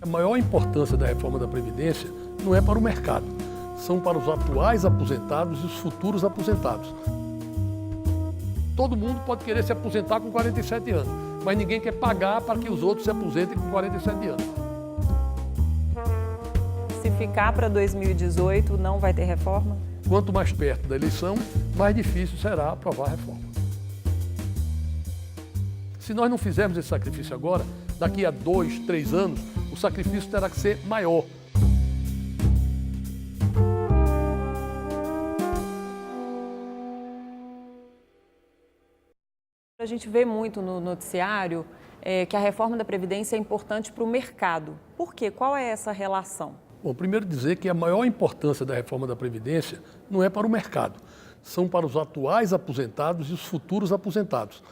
A maior importância da reforma da Previdência não é para o mercado, são para os atuais aposentados e os futuros aposentados. Todo mundo pode querer se aposentar com 47 anos, mas ninguém quer pagar para que os outros se aposentem com 47 anos. Se ficar para 2018, não vai ter reforma? Quanto mais perto da eleição, mais difícil será aprovar a reforma. Se nós não fizermos esse sacrifício agora, daqui a 2, 3 anos, o sacrifício terá que ser maior. A gente vê muito no noticiário que a reforma da Previdência é importante para o mercado. Por quê? Qual é essa relação? Bom, primeiro dizer que a maior importância da reforma da Previdência não é para o mercado, são para os atuais aposentados e os futuros aposentados,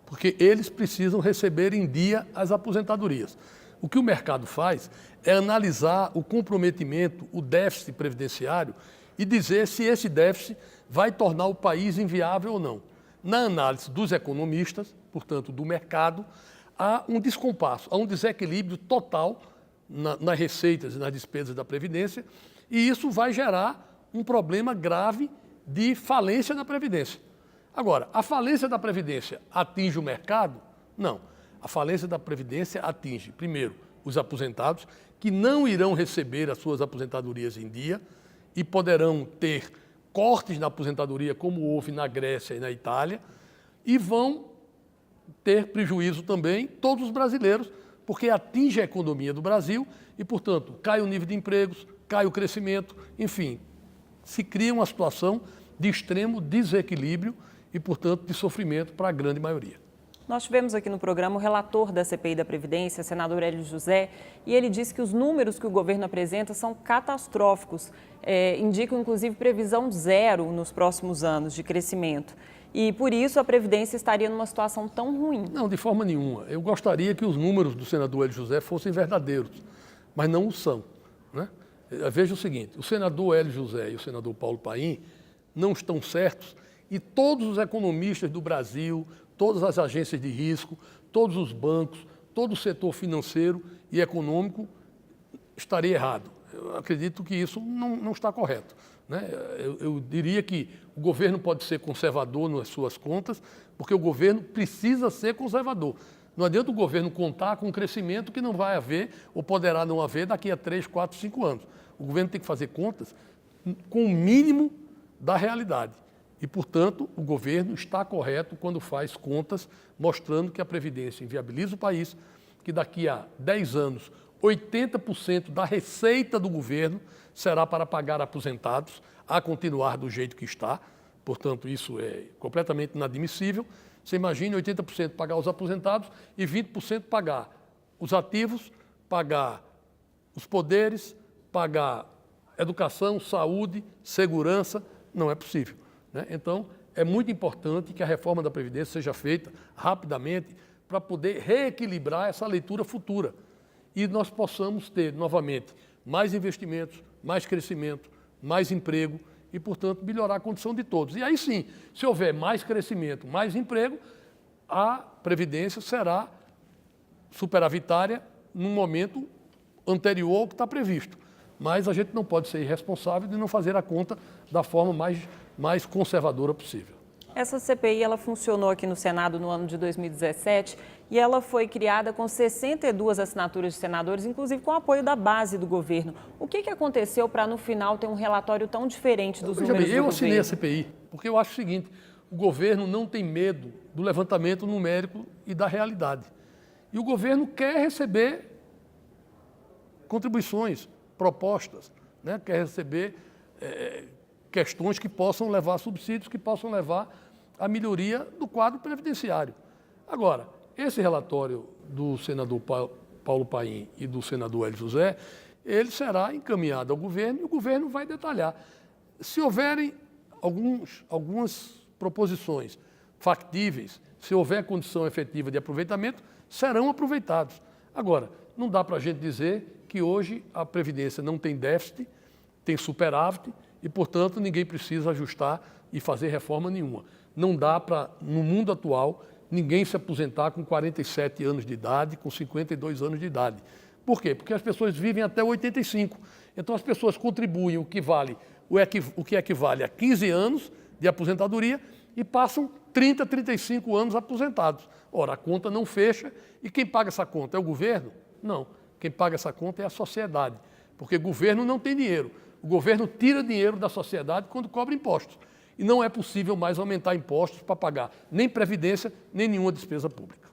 porque eles precisam receber em dia as aposentadorias. O que o mercado faz é analisar o comprometimento, o déficit previdenciário e dizer se esse déficit vai tornar o país inviável ou não. Na análise dos economistas, portanto do mercado, há um descompasso, há um desequilíbrio total nas receitas e nas despesas da Previdência, e isso vai gerar um problema grave de falência da Previdência. Agora, a falência da Previdência atinge o mercado? Não. A falência da Previdência atinge, primeiro, os aposentados, que não irão receber as suas aposentadorias em dia e poderão ter cortes na aposentadoria, como houve na Grécia e na Itália, e vão ter prejuízo também todos os brasileiros, porque atinge a economia do Brasil e, portanto, cai o nível de empregos, cai o crescimento, enfim, se cria uma situação de extremo desequilíbrio e, portanto, de sofrimento para a grande maioria. Nós tivemos aqui no programa o relator da CPI da Previdência, senador Hélio José, e ele disse que os números que o governo apresenta são catastróficos, indicam inclusive previsão zero nos próximos anos de crescimento. E por isso a Previdência estaria numa situação tão ruim. Não, de forma nenhuma. Eu gostaria que os números do senador Hélio José fossem verdadeiros, mas não o são, né? Veja o seguinte, o senador Hélio José e o senador Paulo Paim não estão certos e todos os economistas do Brasil, todas as agências de risco, todos os bancos, todo o setor financeiro e econômico estaria errado. Eu acredito que isso não está correto, né? Eu diria que o governo pode ser conservador nas suas contas, porque o governo precisa ser conservador. Não adianta o governo contar com um crescimento que não vai haver ou poderá não haver daqui a 3, 4, 5 anos. O governo tem que fazer contas com o mínimo da realidade. E, portanto, o governo está correto quando faz contas mostrando que a Previdência inviabiliza o país, que daqui a 10 anos, 80% da receita do governo será para pagar aposentados, a continuar do jeito que está. Portanto, isso é completamente inadmissível. Você imagine 80% pagar os aposentados e 20% pagar os ativos, pagar os poderes, pagar educação, saúde, segurança. Não é possível, né? Então, é muito importante que a reforma da Previdência seja feita rapidamente para poder reequilibrar essa leitura futura e nós possamos ter, novamente, mais investimentos, mais crescimento, mais emprego e, portanto, melhorar a condição de todos. E aí sim, se houver mais crescimento, mais emprego, a Previdência será superavitária num momento anterior ao que está previsto. Mas a gente não pode ser irresponsável de não fazer a conta da forma mais conservadora possível. Essa CPI ela funcionou aqui no Senado no ano de 2017 e ela foi criada com 62 assinaturas de senadores, inclusive com o apoio da base do governo. O que aconteceu para, no final, ter um relatório tão diferente dos números do governo? Eu assinei a CPI, porque eu acho o seguinte, o governo não tem medo do levantamento numérico e da realidade. E o governo quer receber contribuições, propostas, né? Quer receber questões que possam levar a subsídios, que possam levar à melhoria do quadro previdenciário. Agora, esse relatório do senador Paulo Paim e do senador Hélio José, ele será encaminhado ao governo e o governo vai detalhar. Se houverem algumas proposições factíveis, se houver condição efetiva de aproveitamento, serão aproveitados. Agora, não dá para a gente dizer que hoje a Previdência não tem déficit, tem superávit e, portanto, ninguém precisa ajustar e fazer reforma nenhuma. Não dá para, no mundo atual, ninguém se aposentar com 47 anos de idade, com 52 anos de idade. Por quê? Porque as pessoas vivem até 85. Então as pessoas contribuem o que equivale a 15 anos de aposentadoria e passam 30, 35 anos aposentados. Ora, a conta não fecha e quem paga essa conta é o governo? Não. Quem paga essa conta é a sociedade, porque o governo não tem dinheiro. O governo tira dinheiro da sociedade quando cobra impostos. E não é possível mais aumentar impostos para pagar nem previdência, nem nenhuma despesa pública.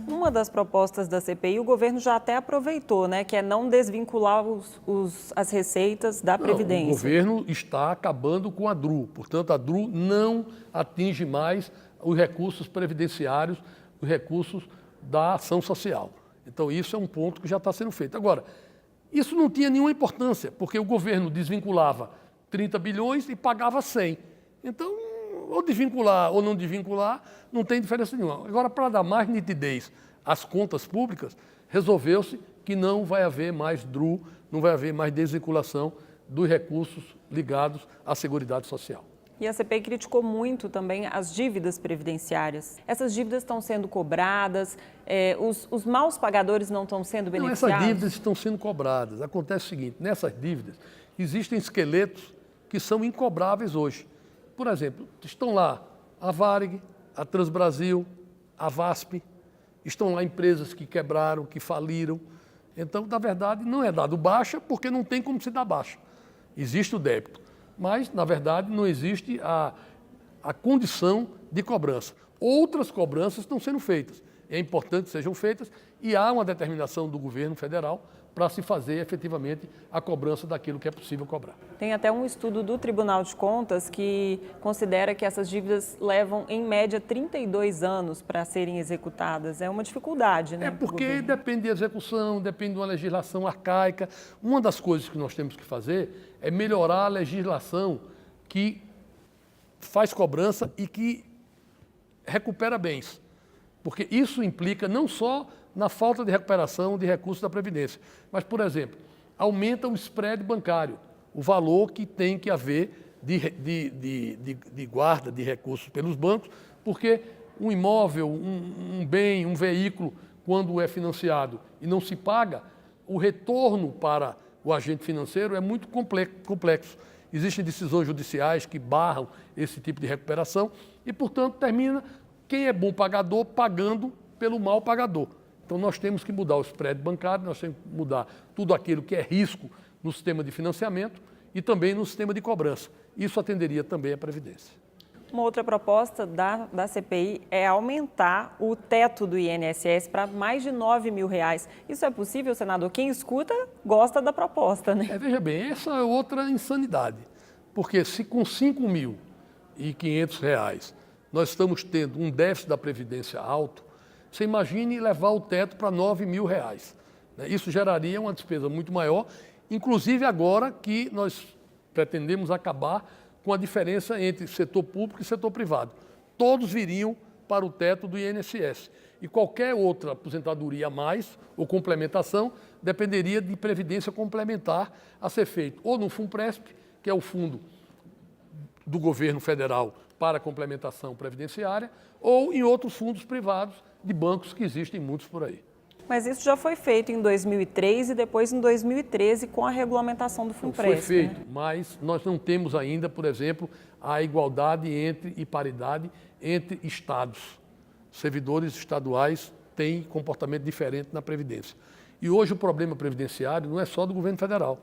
Uma das propostas da CPI, o governo já até aproveitou, né, que é não desvincular as receitas da Previdência. O governo está acabando com a DRU, portanto, a DRU não atinge mais os recursos previdenciários, os recursos da ação social. Então, isso é um ponto que já está sendo feito. Agora, isso não tinha nenhuma importância, porque o governo desvinculava 30 bilhões e pagava 100. Então, ou desvincular ou não desvincular, não tem diferença nenhuma. Agora, para dar mais nitidez às contas públicas, resolveu-se que não vai haver mais DRU, não vai haver mais desvinculação dos recursos ligados à Seguridade Social. E a CPI criticou muito também as dívidas previdenciárias. Essas dívidas estão sendo cobradas, os maus pagadores não estão sendo beneficiados? Não, essas dívidas estão sendo cobradas. Acontece o seguinte, nessas dívidas existem esqueletos que são incobráveis hoje. Por exemplo, estão lá a Varig, a Transbrasil, a VASP, estão lá empresas que quebraram, que faliram. Então, na verdade, não é dado baixa porque não tem como se dar baixa. Existe o débito, mas, na verdade, não existe a condição de cobrança. Outras cobranças estão sendo feitas. É importante que sejam feitas e há uma determinação do governo federal para se fazer efetivamente a cobrança daquilo que é possível cobrar. Tem até um estudo do Tribunal de Contas que considera que essas dívidas levam, em média, 32 anos para serem executadas. É uma dificuldade, né? É porque depende de execução, depende de uma legislação arcaica. Uma das coisas que nós temos que fazer é melhorar a legislação que faz cobrança e que recupera bens. Porque isso implica não só na falta de recuperação de recursos da Previdência, mas, por exemplo, aumenta o spread bancário, o valor que tem que haver de guarda de recursos pelos bancos, porque um imóvel, um bem, um veículo, quando é financiado e não se paga, o retorno para o agente financeiro é muito complexo. Existem decisões judiciais que barram esse tipo de recuperação e, portanto, termina quem é bom pagador pagando pelo mal pagador. Então, nós temos que mudar o spread bancário, nós temos que mudar tudo aquilo que é risco no sistema de financiamento e também no sistema de cobrança. Isso atenderia também à Previdência. Uma outra proposta da CPI é aumentar o teto do INSS para mais de R$9 mil. Isso é possível, senador? Quem escuta gosta da proposta, né? Veja bem, essa é outra insanidade. Porque se com R$5.500 nós estamos tendo um déficit da Previdência alto, você imagine levar o teto para R$9 mil. Isso geraria uma despesa muito maior, inclusive agora que nós pretendemos acabar com a diferença entre setor público e setor privado. Todos viriam para o teto do INSS. E qualquer outra aposentadoria a mais ou complementação dependeria de previdência complementar a ser feito ou no FUNPRESP, que é o fundo do governo federal para a complementação previdenciária, ou em outros fundos privados de bancos que existem muitos por aí. Mas isso já foi feito em 2003 e depois em 2013 com a regulamentação do FUNPRESP. Foi feito, né? Mas nós não temos ainda, por exemplo, a igualdade e paridade entre estados. Servidores estaduais têm comportamento diferente na Previdência. E hoje o problema previdenciário não é só do governo federal.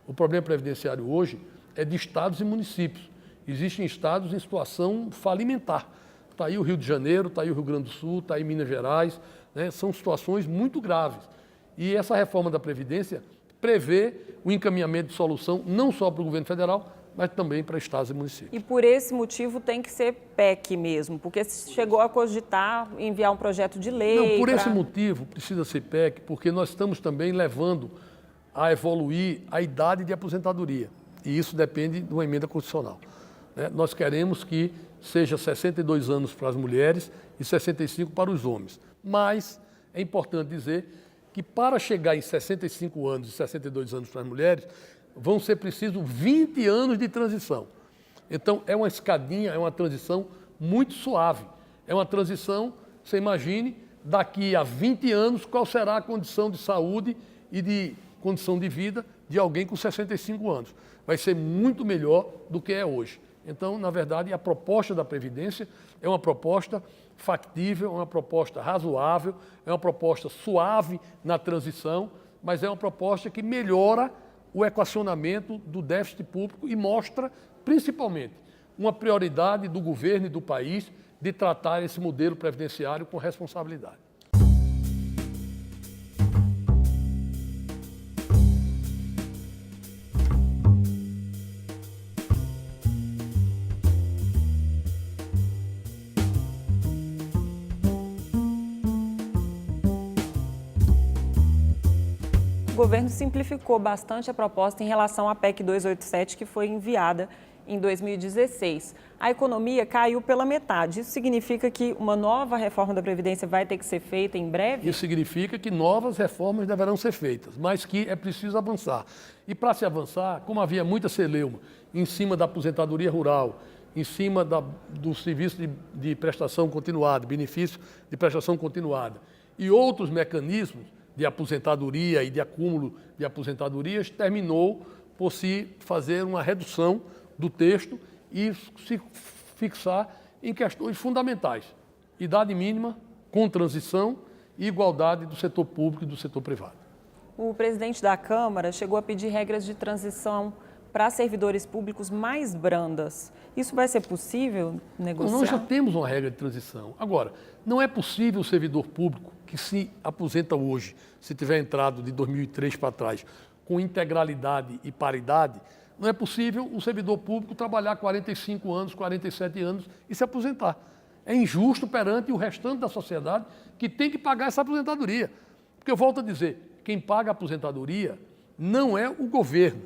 O problema previdenciário hoje é de estados e municípios. Existem estados em situação falimentar. Está aí o Rio de Janeiro, está aí o Rio Grande do Sul, está aí Minas Gerais, né? São situações muito graves. E essa reforma da Previdência prevê o encaminhamento de solução não só para o governo federal, mas também para estados e municípios. E por esse motivo tem que ser PEC mesmo, porque chegou a cogitar enviar um projeto de lei. Não, por esse motivo precisa ser PEC, porque nós estamos também levando a evoluir a idade de aposentadoria. E isso depende de uma emenda constitucional. Nós queremos que seja 62 anos para as mulheres e 65 para os homens. Mas é importante dizer que para chegar em 65 anos e 62 anos para as mulheres, vão ser precisos 20 anos de transição. Então, é uma escadinha, é uma transição muito suave. É uma transição, você imagine, daqui a 20 anos, qual será a condição de saúde e de condição de vida de alguém com 65 anos. Vai ser muito melhor do que é hoje. Então, na verdade, a proposta da Previdência é uma proposta factível, é uma proposta razoável, é uma proposta suave na transição, mas é uma proposta que melhora o equacionamento do déficit público e mostra, principalmente, uma prioridade do governo e do país de tratar esse modelo previdenciário com responsabilidade. O governo simplificou bastante a proposta em relação à PEC 287, que foi enviada em 2016. A economia caiu pela metade. Isso significa que uma nova reforma da Previdência vai ter que ser feita em breve? Isso significa que novas reformas deverão ser feitas, mas que é preciso avançar. E para se avançar, como havia muita celeuma em cima da aposentadoria rural, em cima do serviço de prestação continuada, benefício de prestação continuada, e outros mecanismos de aposentadoria e de acúmulo de aposentadorias, terminou por se fazer uma redução do texto e se fixar em questões fundamentais: idade mínima, com transição e igualdade do setor público e do setor privado. O presidente da Câmara chegou a pedir regras de transição para servidores públicos mais brandas. Isso vai ser possível negociar? Nós já temos uma regra de transição. Agora, não é possível o servidor público que se aposenta hoje, se tiver entrado de 2003 para trás, com integralidade e paridade, não é possível o servidor público trabalhar 45 anos, 47 anos e se aposentar. É injusto perante o restante da sociedade que tem que pagar essa aposentadoria. Porque eu volto a dizer, quem paga a aposentadoria não é o governo.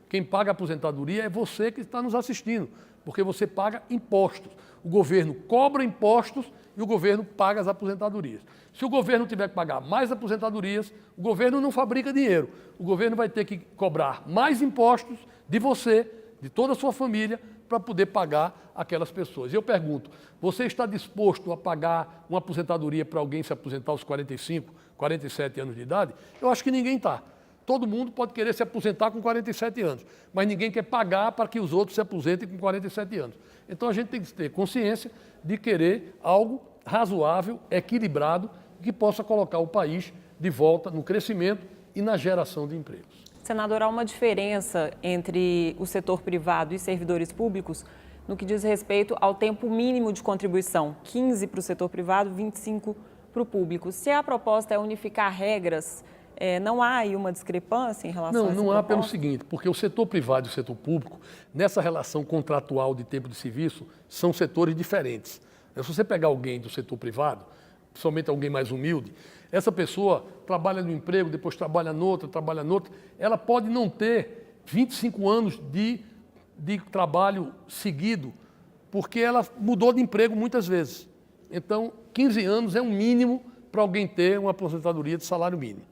Quem paga a aposentadoria é você que está nos assistindo, porque você paga impostos. O governo cobra impostos e o governo paga as aposentadorias. Se o governo tiver que pagar mais aposentadorias, o governo não fabrica dinheiro. O governo vai ter que cobrar mais impostos de você, de toda a sua família, para poder pagar aquelas pessoas. E eu pergunto, você está disposto a pagar uma aposentadoria para alguém se aposentar aos 45, 47 anos de idade? Eu acho que ninguém está. Todo mundo pode querer se aposentar com 47 anos, mas ninguém quer pagar para que os outros se aposentem com 47 anos. Então a gente tem que ter consciência de querer algo razoável, equilibrado, que possa colocar o país de volta no crescimento e na geração de empregos. Senador, há uma diferença entre o setor privado e servidores públicos no que diz respeito ao tempo mínimo de contribuição, 15 para o setor privado, 25 para o público. Se a proposta é unificar regras, não há aí uma discrepância em relação a essa Não há proposta? pelo seguinte, porque o setor privado e o setor público, nessa relação contratual de tempo de serviço, são setores diferentes. Se você pegar alguém do setor privado, principalmente alguém mais humilde, essa pessoa trabalha no emprego, depois trabalha noutra, ela pode não ter 25 anos de trabalho seguido, porque ela mudou de emprego muitas vezes. Então, 15 anos é um mínimo para alguém ter uma aposentadoria de salário mínimo.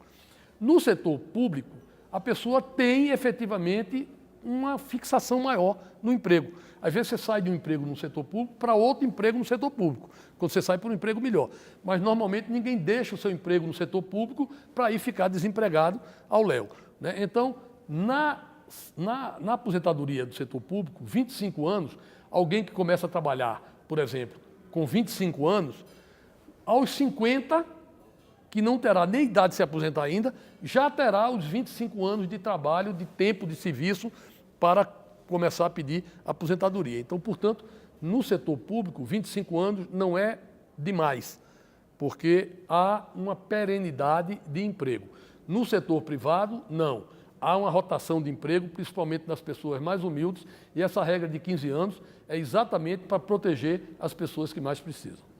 No setor público, a pessoa tem efetivamente uma fixação maior no emprego. Às vezes você sai de um emprego no setor público para outro emprego no setor público, quando você sai para um emprego melhor. Mas normalmente ninguém deixa o seu emprego no setor público para ir ficar desempregado ao léu, né? Então, na aposentadoria do setor público, 25 anos, alguém que começa a trabalhar, por exemplo, com 25 anos, aos 50, que não terá nem idade de se aposentar ainda, já terá os 25 anos de trabalho, de tempo de serviço para começar a pedir aposentadoria. Então, portanto, no setor público, 25 anos não é demais, porque há uma perenidade de emprego. No setor privado, não. Há uma rotação de emprego, principalmente nas pessoas mais humildes, e essa regra de 15 anos é exatamente para proteger as pessoas que mais precisam.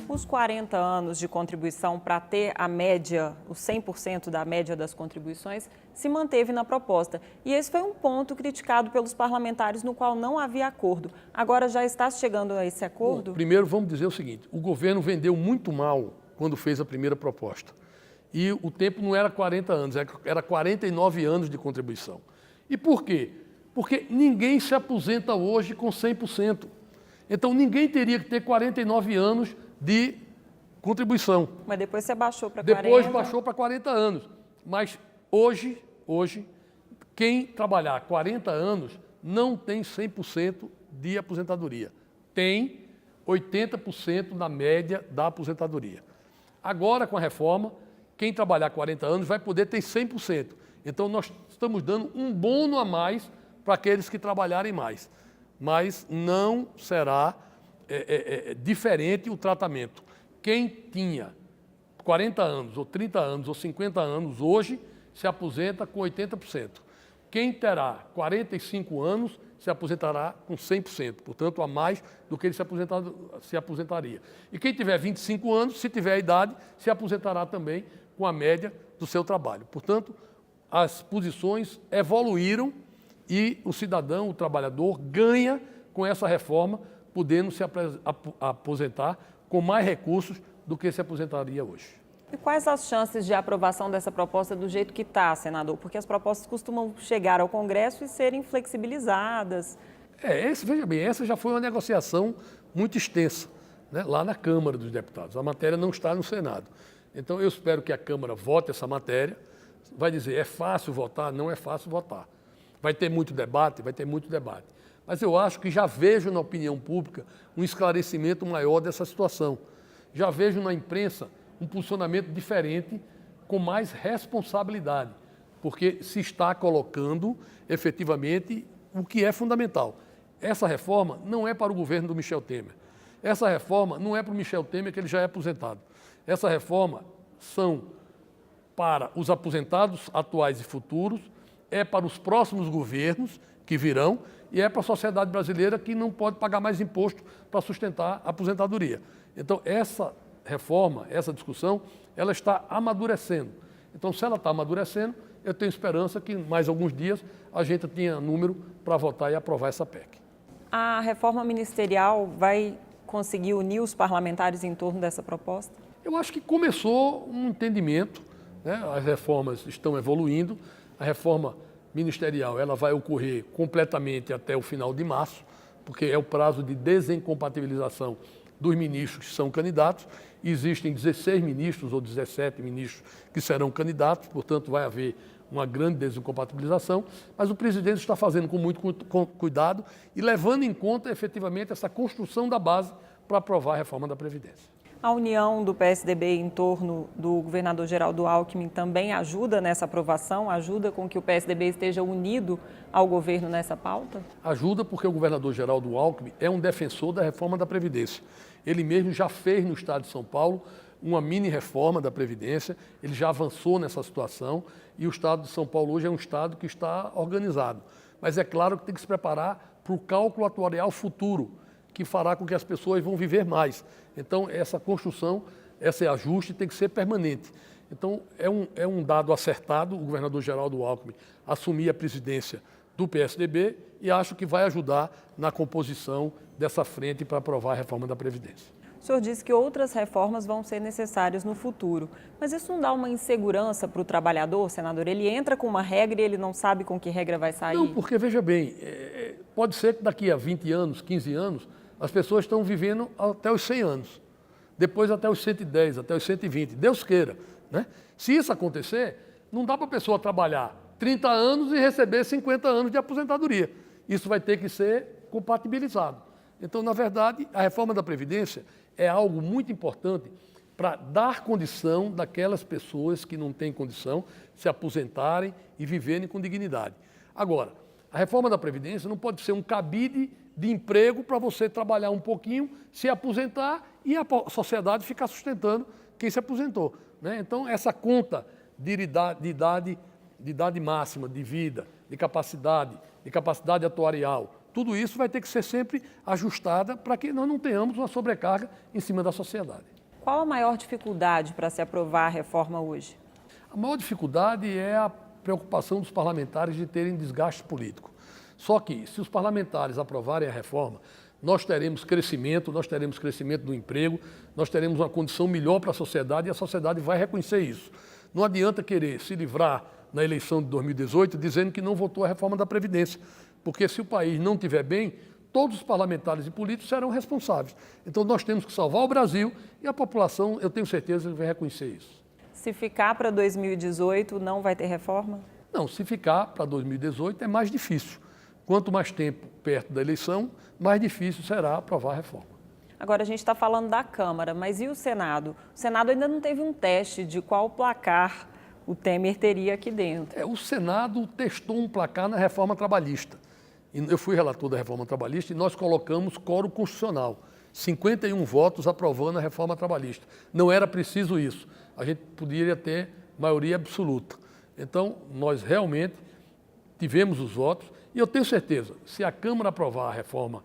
O os 40 anos de contribuição para ter a média, os 100% da média das contribuições, se manteve na proposta. E esse foi um ponto criticado pelos parlamentares, no qual não havia acordo. Agora já está chegando a esse acordo? Bom, primeiro, vamos dizer o seguinte, o governo vendeu muito mal quando fez a primeira proposta. E o tempo não era 40 anos, era 49 anos de contribuição. E por quê? Porque ninguém se aposenta hoje com 100%. Então, ninguém teria que ter 49 anos de contribuição. Mas depois você baixou para 40. Depois baixou para 40 anos. Mas hoje, quem trabalhar 40 anos não tem 100% de aposentadoria. Tem 80% na média da aposentadoria. Agora, com a reforma, quem trabalhar 40 anos vai poder ter 100%. Então, nós estamos dando um bônus a mais para aqueles que trabalharem mais. Mas não será diferente o tratamento. Quem tinha 40 anos, ou 30 anos, ou 50 anos, hoje se aposenta com 80%. Quem terá 45 anos se aposentará com 100%, portanto, a mais do que ele se aposentaria. E quem tiver 25 anos, se tiver a idade, se aposentará também com a média do seu trabalho. Portanto, as posições evoluíram e o cidadão, o trabalhador, ganha com essa reforma, podendo se aposentar com mais recursos do que se aposentaria hoje. E quais as chances de aprovação dessa proposta do jeito que está, senador? Porque as propostas costumam chegar ao Congresso e serem flexibilizadas. Veja bem, essa já foi uma negociação muito extensa, né, lá na Câmara dos Deputados. A matéria não está no Senado. Então, eu espero que a Câmara vote essa matéria. Vai dizer, é fácil votar? Não é fácil votar. Vai ter muito debate? Vai ter muito debate. Mas eu acho que já vejo na opinião pública um esclarecimento maior dessa situação. Já vejo na imprensa um posicionamento diferente, com mais responsabilidade, porque se está colocando efetivamente o que é fundamental. Essa reforma não é para o governo do Michel Temer. Essa reforma não é para o Michel Temer, que ele já é aposentado. Essa reforma são para os aposentados atuais e futuros, é para os próximos governos que virão e é para a sociedade brasileira que não pode pagar mais imposto para sustentar a aposentadoria. Então, essa reforma, essa discussão, ela está amadurecendo. Então, se ela está amadurecendo, eu tenho esperança que, em mais alguns dias, a gente tenha número para votar e aprovar essa PEC. A reforma ministerial vai conseguir unir os parlamentares em torno dessa proposta? Eu acho que começou um entendimento, né? As reformas estão evoluindo, a reforma ministerial ela vai ocorrer completamente até o final de março, porque é o prazo de desincompatibilização dos ministros que são candidatos. Existem 16 ministros ou 17 ministros que serão candidatos, portanto vai haver uma grande desincompatibilização, mas o presidente está fazendo com muito cuidado e levando em conta efetivamente essa construção da base para aprovar a reforma da Previdência. A união do PSDB em torno do governador Geraldo Alckmin também ajuda nessa aprovação? Ajuda com que o PSDB esteja unido ao governo nessa pauta? Ajuda porque o governador Geraldo Alckmin é um defensor da reforma da Previdência. Ele mesmo já fez no estado de São Paulo uma mini-reforma da Previdência, ele já avançou nessa situação e o estado de São Paulo hoje é um estado que está organizado. Mas é claro que tem que se preparar para o cálculo atuarial futuro, que fará com que as pessoas vão viver mais. Então, essa construção, esse ajuste tem que ser permanente. Então, é um dado acertado o governador Geraldo Alckmin assumir a presidência do PSDB e acho que vai ajudar na composição dessa frente para aprovar a reforma da Previdência. O senhor disse que outras reformas vão ser necessárias no futuro, mas isso não dá uma insegurança para o trabalhador, senador? Ele entra com uma regra e ele não sabe com que regra vai sair? Não, porque, veja bem, pode ser que daqui a 20 anos, 15 anos, as pessoas estão vivendo até os 100 anos, depois até os 110, até os 120, Deus queira, né? Se isso acontecer, não dá para a pessoa trabalhar 30 anos e receber 50 anos de aposentadoria. Isso vai ter que ser compatibilizado. Então, na verdade, a reforma da Previdência é algo muito importante para dar condição daquelas pessoas que não têm condição se aposentarem e viverem com dignidade. Agora, a reforma da Previdência não pode ser um cabide de emprego para você trabalhar um pouquinho, se aposentar e a sociedade ficar sustentando quem se aposentou, né? Então, essa conta de idade máxima de vida, de capacidade atuarial, tudo isso vai ter que ser sempre ajustada para que nós não tenhamos uma sobrecarga em cima da sociedade. qual a maior dificuldade para se aprovar a reforma hoje? A maior dificuldade é a preocupação dos parlamentares de terem desgaste político. Só que, se os parlamentares aprovarem a reforma, nós teremos crescimento do emprego, nós teremos uma condição melhor para a sociedade e a sociedade vai reconhecer isso. Não adianta querer se livrar na eleição de 2018 dizendo que não votou a reforma da Previdência, porque se o país não estiver bem, todos os parlamentares e políticos serão responsáveis. Então nós temos que salvar o Brasil e a população, eu tenho certeza, vai reconhecer isso. Se ficar para 2018, não vai ter reforma? Não, se ficar para 2018 é mais difícil. Quanto mais tempo perto da eleição, mais difícil será aprovar a reforma. Agora, a gente está falando da Câmara, mas e o Senado? O Senado ainda não teve um teste de qual placar o Temer teria aqui dentro. O Senado testou um placar na reforma trabalhista. Eu fui relator da reforma trabalhista e nós colocamos quórum constitucional. 51 votos aprovando a reforma trabalhista. Não era preciso isso. A gente poderia ter maioria absoluta. Então, nós realmente tivemos os votos e eu tenho certeza, se a Câmara aprovar a reforma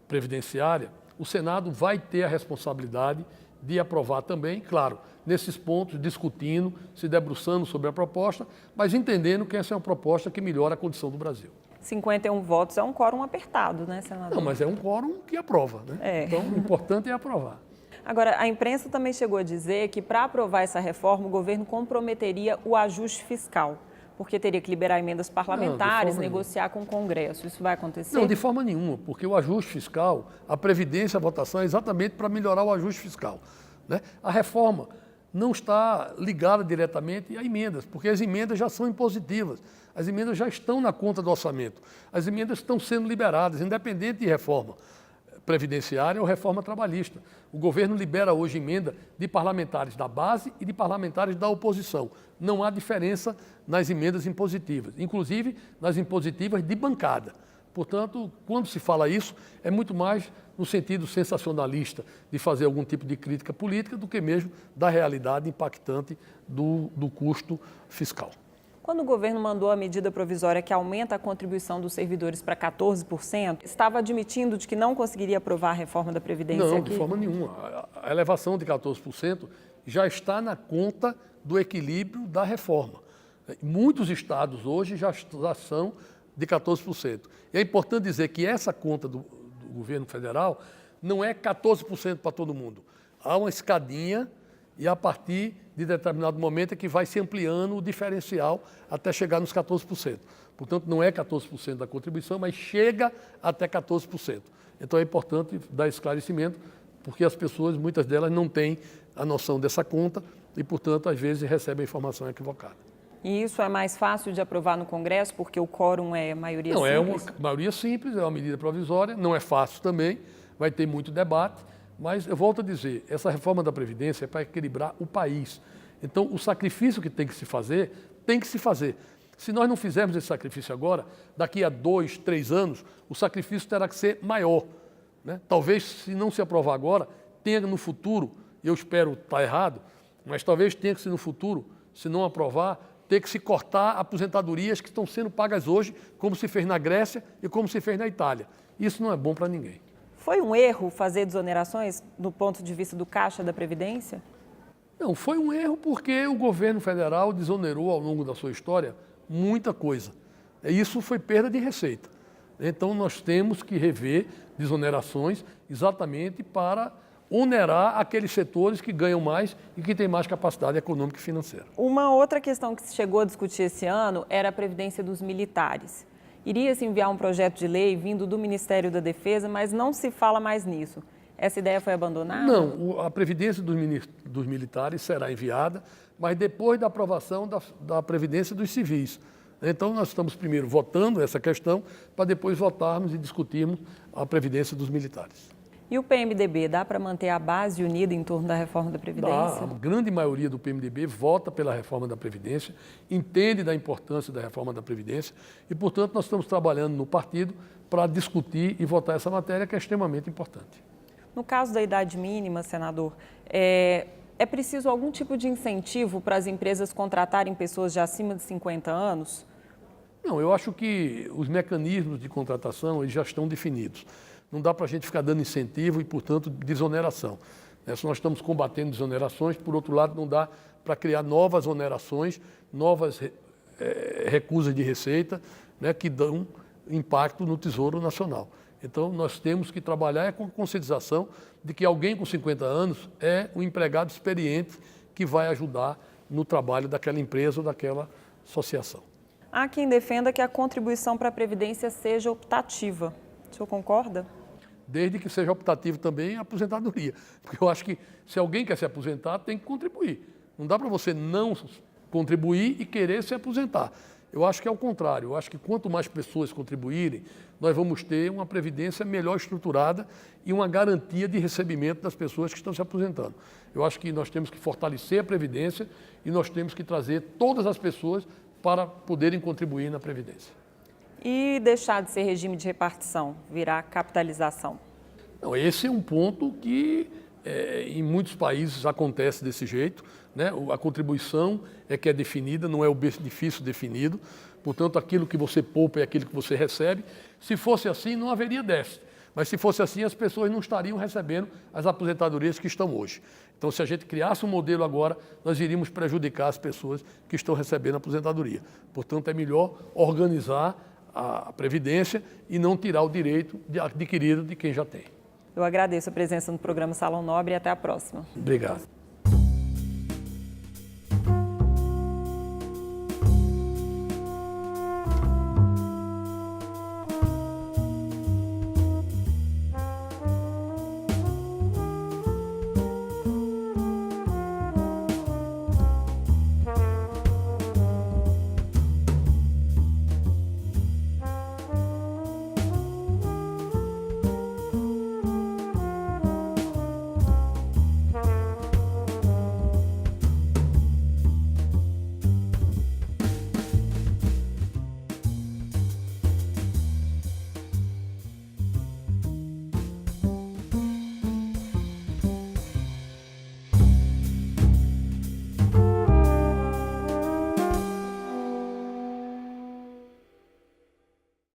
previdenciária, o Senado vai ter a responsabilidade de aprovar também, claro, nesses pontos, discutindo, se debruçando sobre a proposta, mas entendendo que essa é uma proposta que melhora a condição do Brasil. 51 votos é um quórum apertado, né, senador? Não, mas é um quórum que aprova, né? Então, o importante é aprovar. Agora, a imprensa também chegou a dizer que para aprovar essa reforma, o governo comprometeria o ajuste fiscal, porque teria que liberar emendas parlamentares, negociar com o Congresso. Isso vai acontecer? Não, de forma nenhuma, porque o ajuste fiscal, a Previdência, a votação é exatamente para melhorar o ajuste fiscal, né? A reforma não está ligada diretamente a emendas, porque as emendas já são impositivas, as emendas já estão na conta do orçamento, as emendas estão sendo liberadas, independente de reforma previdenciária ou reforma trabalhista. O governo libera hoje emenda de parlamentares da base e de parlamentares da oposição. Não há diferença nas emendas impositivas, inclusive nas impositivas de bancada. Portanto, quando se fala isso, é muito mais no sentido sensacionalista de fazer algum tipo de crítica política do que mesmo da realidade impactante do custo fiscal. Quando o governo mandou a medida provisória que aumenta a contribuição dos servidores para 14%, estava admitindo de que não conseguiria aprovar a reforma da Previdência Não, aqui? de forma nenhuma. A elevação de 14% já está na conta do equilíbrio da reforma. Muitos estados hoje já são de 14%. E é importante dizer que essa conta do governo federal não é 14% para todo mundo. Há uma escadinha e a partir de determinado momento é que vai se ampliando o diferencial até chegar nos 14%. Portanto, não é 14% da contribuição, mas chega até 14%. Então é importante dar esclarecimento, porque as pessoas, muitas delas, não têm a noção dessa conta e, portanto, às vezes recebem a informação equivocada. E isso é mais fácil de aprovar no Congresso, porque o quórum é maioria simples? Não, simples? é uma maioria simples, é uma medida provisória, não é fácil também, vai ter muito debate, mas eu volto a dizer, essa reforma da Previdência é para equilibrar o país. Então, o sacrifício que tem que se fazer, tem que se fazer. Se nós não fizermos esse sacrifício agora, daqui a 2, 3 anos, o sacrifício terá que ser maior, né? Talvez, se não se aprovar agora, tenha no futuro, e eu espero estar errado, mas talvez tenha que ser no futuro, se não aprovar, ter que se cortar aposentadorias que estão sendo pagas hoje, como se fez na Grécia e como se fez na Itália. Isso não é bom para ninguém. Foi um erro fazer desonerações do ponto de vista do Caixa da Previdência? Não, foi um erro porque o governo federal desonerou ao longo da sua história muita coisa. Isso foi perda de receita. Então nós temos que rever desonerações exatamente para onerar aqueles setores que ganham mais e que têm mais capacidade econômica e financeira. Uma outra questão que se chegou a discutir esse ano era a previdência dos militares. Iria-se enviar um projeto de lei vindo do Ministério da Defesa, mas não se fala mais nisso. Essa ideia foi abandonada? Não, a previdência dos militares será enviada, mas depois da aprovação da previdência dos civis. Então, nós estamos primeiro votando essa questão, para depois votarmos e discutirmos a previdência dos militares. E o PMDB, dá para manter a base unida em torno da reforma da Previdência? A grande maioria do PMDB vota pela reforma da Previdência, entende da importância da reforma da Previdência e, portanto, nós estamos trabalhando no partido para discutir e votar essa matéria, que é extremamente importante. No caso da idade mínima, senador, é preciso algum tipo de incentivo para as empresas contratarem pessoas de acima de 50 anos? Não, eu acho que os mecanismos de contratação eles já estão definidos. Não dá para a gente ficar dando incentivo e, portanto, desoneração. Se nós estamos combatendo desonerações, por outro lado, não dá para criar novas onerações, novas recusas de receita, né, que dão impacto no Tesouro Nacional. Então, nós temos que trabalhar com a conscientização de que alguém com 50 anos é um empregado experiente que vai ajudar no trabalho daquela empresa ou daquela associação. Há quem defenda que a contribuição para a Previdência seja optativa. O senhor concorda? Desde que seja optativo também a aposentadoria. Porque eu acho que se alguém quer se aposentar, tem que contribuir. Não dá para você não contribuir e querer se aposentar. Eu acho que é o contrário. Eu acho que quanto mais pessoas contribuírem, nós vamos ter uma previdência melhor estruturada e uma garantia de recebimento das pessoas que estão se aposentando. Eu acho que nós temos que fortalecer a previdência e nós temos que trazer todas as pessoas para poderem contribuir na previdência. E deixar de ser regime de repartição, virar capitalização? Não, esse é um ponto que em muitos países acontece desse jeito, né? A contribuição é que é definida, não é o benefício definido, portanto aquilo que você poupa é aquilo que você recebe. Se fosse assim, não haveria déficit, mas se fosse assim, as pessoas não estariam recebendo as aposentadorias que estão hoje. Então, se a gente criasse um modelo agora, nós iríamos prejudicar as pessoas que estão recebendo a aposentadoria. Portanto, é melhor organizar a Previdência e não tirar o direito adquirido de quem já tem. Eu agradeço a presença no programa Salão Nobre e até a próxima. Obrigado.